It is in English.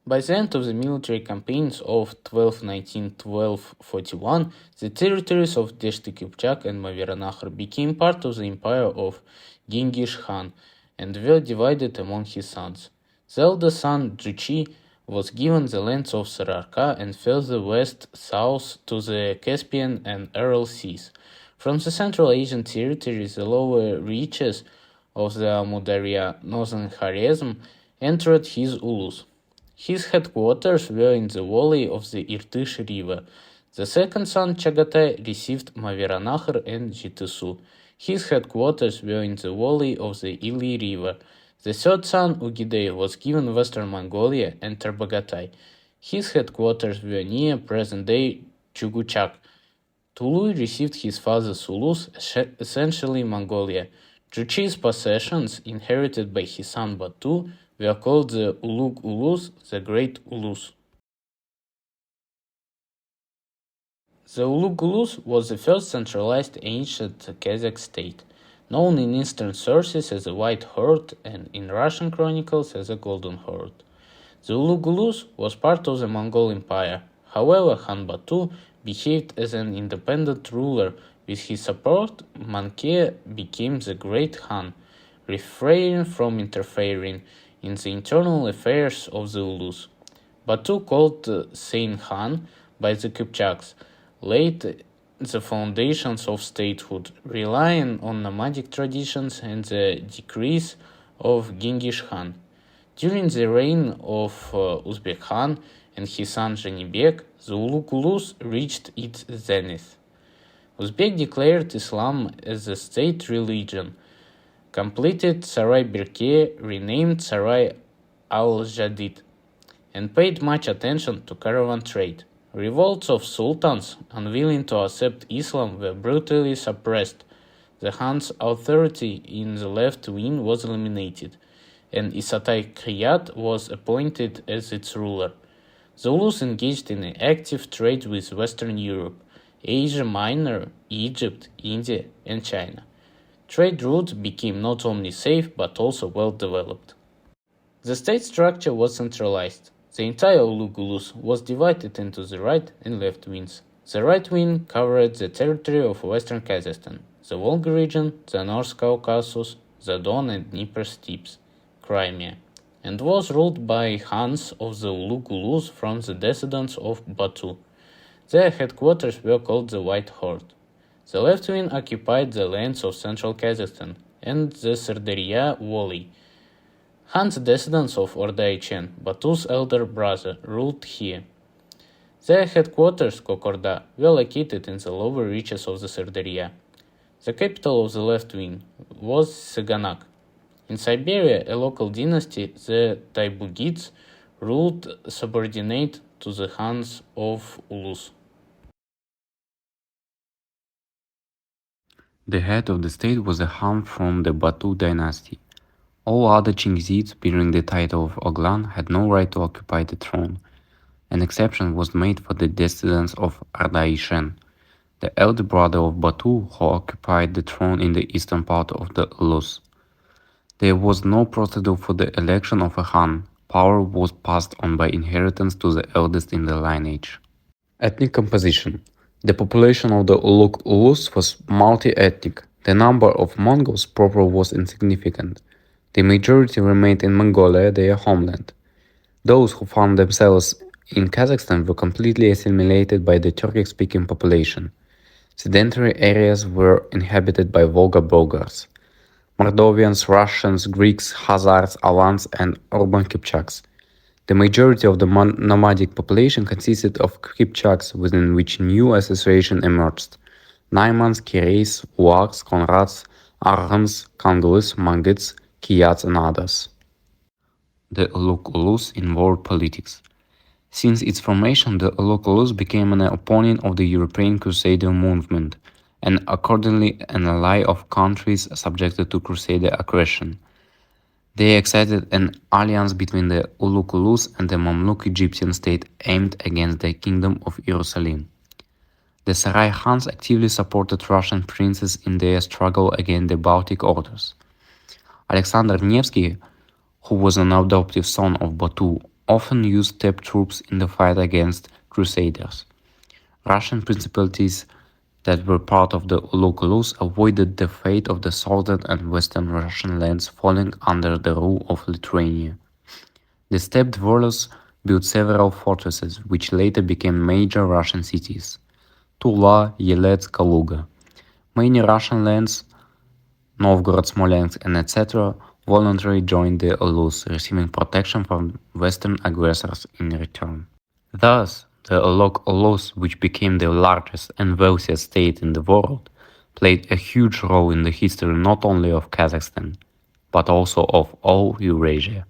By the end of the military campaigns of 1219-1241, the territories of Deshti Kipchak and Maveranahar became part of the empire of Genghis Khan and were divided among his sons. The eldest son, Juchi, was given the lands of Sararka and further west-south to the Caspian and Aral Seas. From the Central Asian territories, the lower reaches of the Amudarya, northern Kharazm, entered his Ulus. His headquarters were in the valley of the Irtysh River. The second son, Chagatai, received Maveranahar and Jitesu. His headquarters were in the valley of the Ili River. The third son, Ugidei, was given Western Mongolia and Tarbagatai. His headquarters were near present-day Chuguchak. Tului received his father's Ulus, essentially Mongolia. Juchi's possessions, inherited by his son Batu, were called the Ulug Ulus, the Great Ulus. The Ulug Ulus was the first centralized ancient Kazakh state, known in Eastern sources as the White Horde and in Russian chronicles as the Golden Horde. The Ulug Ulus was part of the Mongol Empire. However, Khan Batu behaved as an independent ruler. With his support, Manke became the Great Khan, refraining from interfering in the internal affairs of the Ulus. Batu, called Sain Khan by the Kipchaks, laid the foundations of statehood, relying on nomadic traditions and the decrees of Genghis Khan. During the reign of Uzbek Khan and his son Janibek, the Ulug Ulus reached its zenith. Uzbek declared Islam as the state religion, completed Sarai Birke, renamed Sarai al-Jadid, and paid much attention to caravan trade. Revolts of sultans unwilling to accept Islam were brutally suppressed. The Khan's authority in the left wing was eliminated, and Isatai Kriyat was appointed as its ruler. The Ulus engaged in an active trade with Western Europe, Asia Minor, Egypt, India, and China. Trade routes became not only safe but also well developed. The state structure was centralized. The entire Ulug Ulus was divided into the right and left wings. The right wing covered the territory of western Kazakhstan, the Volga region, the North Caucasus, the Don and Dnieper steppes, Crimea, and was ruled by Khans of the Ulug Ulus from the descendants of Batu. Their headquarters were called the White Horde. The left wing occupied the lands of central Kazakhstan and the Sardariya Valley. Khan's descendants of Ordai-Chen, Batu's elder brother, ruled here. Their headquarters, Kokorda, were located in the lower reaches of the Sardariya. The capital of the left wing was Saganak. In Siberia, a local dynasty, the Taibugids, ruled subordinate to the Khans of Ulus. The head of the state was a Khan from the Batu dynasty. All other Chingizids bearing the title of Oglan had no right to occupy the throne. An exception was made for the descendants of Ardai-Shen, the elder brother of Batu, who occupied the throne in the eastern part of the Ulus. There was no procedure for the election of a Khan. Power was passed on by inheritance to the eldest in the lineage. Ethnic composition. The population of the Ulug Ulus was multi-ethnic. The number of Mongols proper was insignificant. The majority remained in Mongolia, their homeland. Those who found themselves in Kazakhstan were completely assimilated by the Turkic-speaking population. Sedentary areas were inhabited by Volga Bulgars, Moldovians, Russians, Greeks, Khazars, Alans, and urban Kipchaks. The majority of the nomadic population consisted of Kipchaks, within which new associations emerged: Naimans, Kireys, Ulaks, Konrads, Arghans, Kangulis, Mangits, Kiyats, and others. The Ulug Ulus in world politics. Since its formation, the Ulug Ulus became an opponent of the European Crusader movement, and accordingly an ally of countries subjected to Crusader aggression. They excited an alliance between the Ulug Ulus and the Mamluk Egyptian state aimed against the Kingdom of Jerusalem. The Sarai Khans actively supported Russian princes in their struggle against the Baltic orders. Alexander Nevsky, who was an adoptive son of Batu, often used steppe troops in the fight against crusaders. Russian principalities that were part of the Ulus avoided the fate of the southern and western Russian lands falling under the rule of Lithuania. The steppe dwellers built several fortresses, which later became major Russian cities: Tula, Yelets, Kaluga. Many Russian lands, Novgorod, Smolensk, and etc., voluntarily joined the Ulus, receiving protection from Western aggressors in return. Thus, the Ulus, which became the largest and wealthiest state in the world, played a huge role in the history not only of Kazakhstan, but also of all Eurasia.